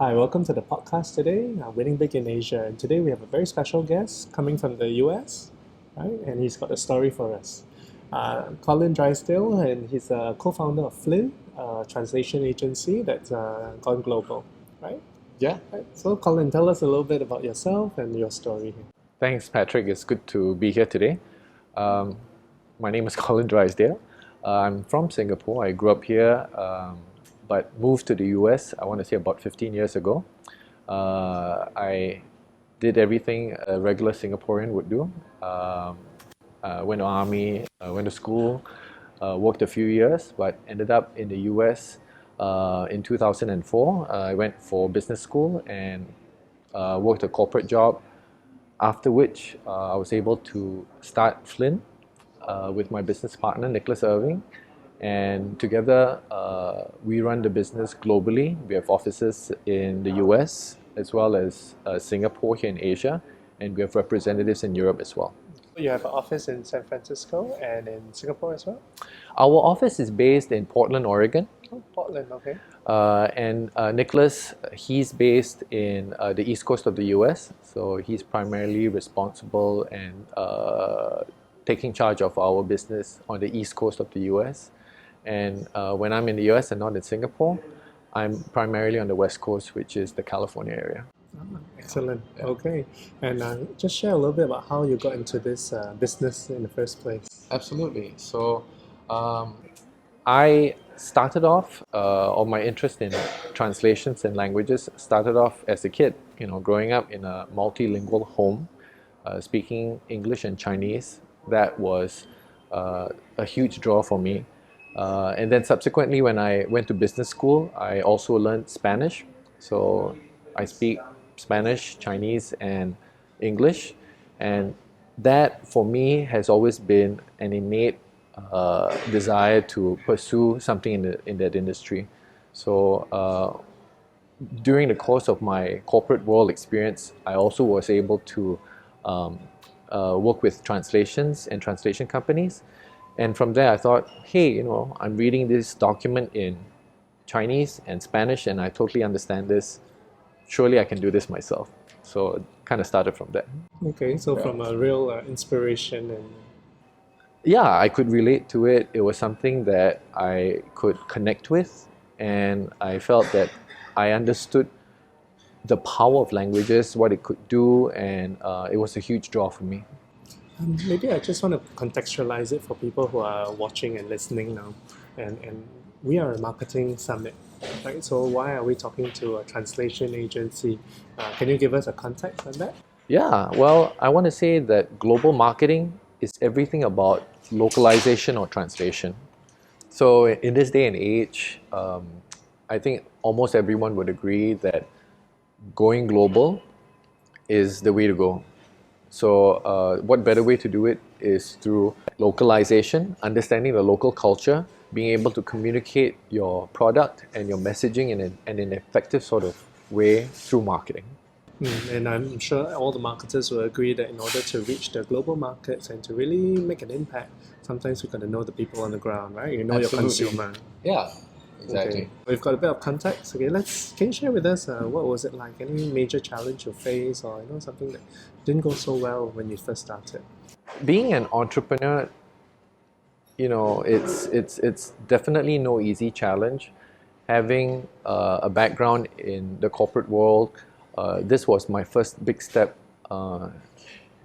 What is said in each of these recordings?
Hi, welcome to the podcast today, Winning Big in Asia. And today we have a very special guest coming from the US, right? And he's got a story for us. Colin Drysdale, and he's a co-founder of Flynde, a translation agency that's gone global, right? Yeah, Right. So, Colin, tell us a little bit about yourself and your story here. thanks, Patrick. It's good to be here today. Um, my name is Colin Drysdale. I'm from Singapore. I grew up here, but moved to the US, I want to say about 15 years ago. I did everything a regular Singaporean would do. Went to army, went to school, worked a few years, but ended up in the US in 2004. I went for business school and worked a corporate job, after which I was able to start Flynde with my business partner, Nicholas Irving. And together we run the business globally. We have offices in the US as well as Singapore here in Asia, and we have representatives in Europe as well. You have an office in San Francisco and in Singapore as well? Our office is based in Portland, Oregon. Oh, Portland, okay. And Nicholas, he's based in the east coast of the US, so he's primarily responsible and taking charge of our business on the east coast of the US. And when I'm in the US and not in Singapore, I'm primarily on the west coast, which is the California area. Excellent. Yeah. Okay. And just share a little bit about how you got into this business in the first place. Absolutely. So I started off, or my interest in translations and languages started off as a kid, growing up in a multilingual home, speaking English and Chinese. That was a huge draw for me. And then subsequently, when I went to business school, I also learned Spanish. So I speak Spanish, Chinese, and English. And that, for me, has always been an innate desire to pursue something in that industry. So during the course of my corporate world experience, I also was able to work with translations and translation companies. And from there, I thought, hey, I'm reading this document in Chinese and Spanish, and I totally understand this. Surely I can do this myself. So it kind of started from there. Okay, so Yeah. from a real inspiration and Yeah, I could relate to it. It was something that I could connect with, and I felt that I understood the power of languages, what it could do, and it was a huge draw for me. maybe I just want to contextualize it for people who are watching and listening now. And we are a marketing summit, right? So why are we talking to a translation agency? Can you give us a context on that? Yeah, well, I want to say that global marketing is everything about localization or translation. So in this day and age, I think almost everyone would agree that going global is the way to go. So what better way to do it is through localization, understanding the local culture, being able to communicate your product and your messaging in an effective sort of way through marketing. And I'm sure all the marketers will agree that in order to reach the global markets and to really make an impact, sometimes we've got to know the people on the ground, right? You know your Absolutely. consumer. Yeah, Okay. We've got a bit of context. Okay, can you share with us what was it like? Any major challenge you faced, or something that didn't go so well when you first started? Being an entrepreneur, it's definitely no easy challenge. Having a background in the corporate world, this was my first big step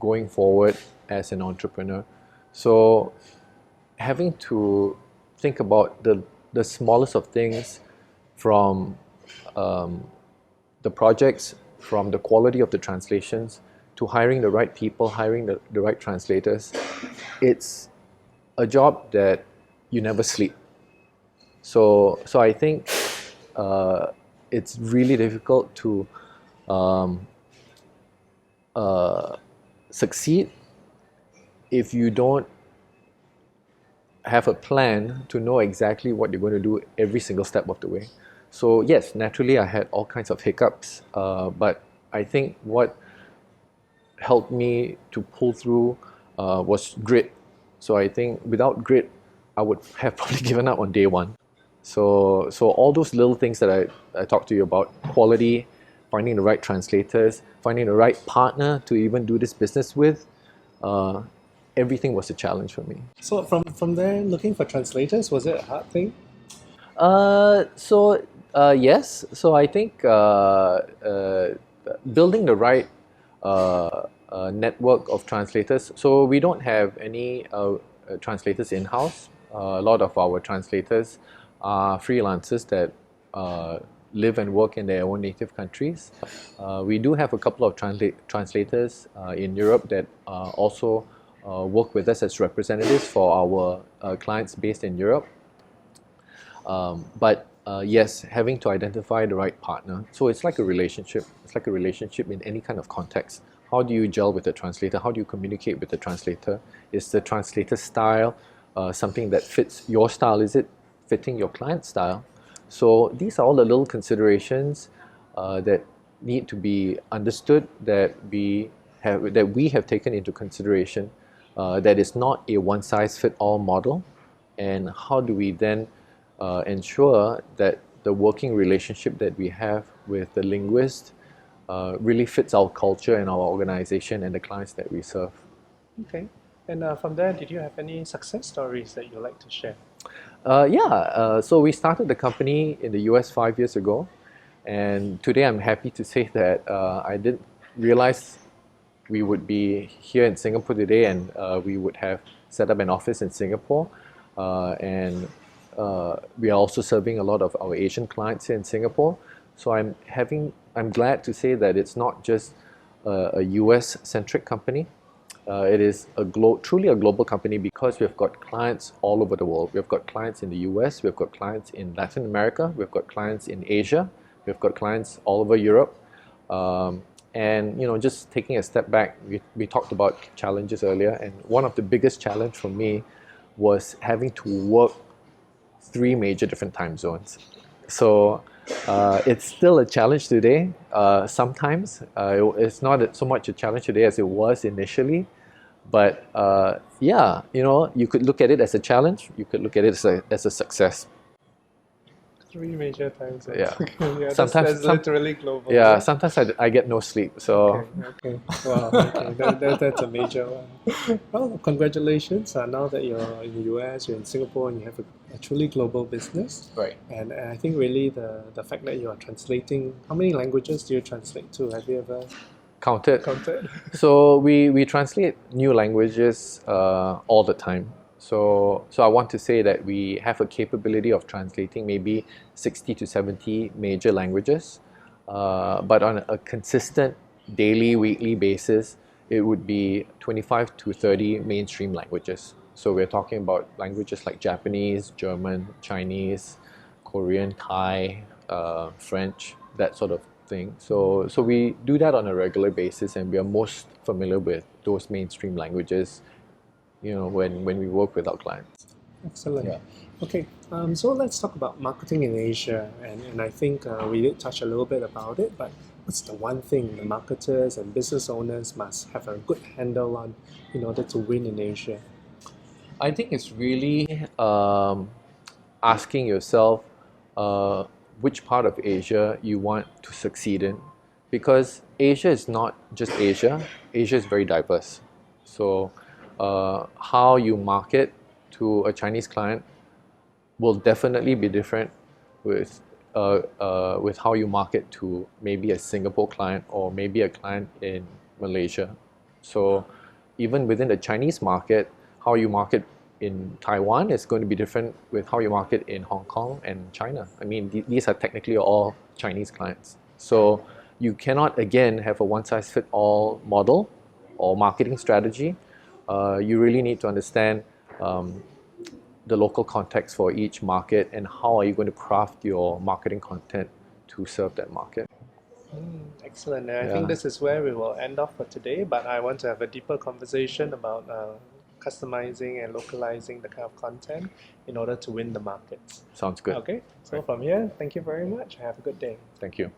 going forward as an entrepreneur. So having to think about the smallest of things, from the projects, from the quality of the translations, to hiring the right people, hiring the right translators. It's a job that you never sleep. So I think it's really difficult to um, succeed if you don't have a plan to know exactly what you're going to do every single step of the way. So yes, naturally I had all kinds of hiccups, but I think what helped me to pull through was grit. So I think without grit, I would have probably given up on day one. So all those little things that I talked to you about, quality, finding the right translators, finding the right partner to even do this business with, uh, everything was a challenge for me. So from there, looking for translators, was it a hard thing? Yes. So I think building the right network of translators. So we don't have any translators in-house. A lot of our translators are freelancers that uh, live and work in their own native countries. We do have a couple of translators in Europe that also work with us as representatives for our clients based in Europe. But yes, having to identify the right partner. So it's like a relationship. It's like a relationship in any kind of context. How do you gel with the translator? How do you communicate with the translator? Is the translator style something that fits your style? Is it fitting your client's style? So these are all the little considerations that need to be understood, that we have taken into consideration. That is not a one-size-fits-all model. And how do we then ensure that the working relationship that we have with the linguist really fits our culture and our organization and the clients that we serve. Okay. And from there, did you have any success stories that you'd like to share? So we started the company in the US 5 years ago, and today I'm happy to say that I didn't realize we would be here in Singapore today, and we would have set up an office in Singapore, and we are also serving a lot of our Asian clients here in Singapore. So I'm glad to say that it's not just a US centric company. It is truly a global company because we've got clients all over the world. We've got clients in the US, we've got clients in Latin America, we've got clients in Asia, we've got clients all over Europe. And just taking a step back, we talked about challenges earlier, and one of the biggest challenge for me was having to work 3 major different time zones. So it's still a challenge today. Sometimes it's not so much a challenge today as it was initially. But yeah, you could look at it as a challenge. You could look at it as a success. 3 major time zones. Yeah. Yeah, Sometimes, that's literally global. yeah. Right? Sometimes I get no sleep. So Okay. Wow. Okay. That's a major one. Well, congratulations. Now that you're in the US, you're in Singapore, and you have a truly global business. right. And I think really the fact that you are translating, how many languages do you translate to? Have you ever Counted. counted? So we translate new languages all the time. So I want to say that we have a capability of translating maybe 60 to 70 major languages, but on a consistent daily, weekly basis, it would be 25 to 30 mainstream languages. So we're talking about languages like Japanese, German, Chinese, Korean, Thai, French, that sort of thing. So we do that on a regular basis, and we are most familiar with those mainstream languages, when we work with our clients. Excellent. Yeah. Okay, so let's talk about marketing in Asia, and I think we did touch a little bit about it, but what's the one thing the marketers and business owners must have a good handle on in order to win in Asia? I think it's really asking yourself uh, which part of Asia you want to succeed in, because Asia is not just Asia. Asia is very diverse. So how you market to a Chinese client will definitely be different with how you market to maybe a Singapore client or maybe a client in Malaysia. So even within the Chinese market, how you market in Taiwan is going to be different with how you market in Hong Kong and China. I mean, these are technically all Chinese clients. So you cannot, again, have a one-size-fits-all model or marketing strategy. You really need to understand the local context for each market, and how are you going to craft your marketing content to serve that market. Excellent. And I think Yeah. this is where we will end off for today, but I want to have a deeper conversation about customizing and localizing the kind of content in order to win the markets. Sounds good. Okay, so Right. from here, thank you very much. Have a good day. Thank you.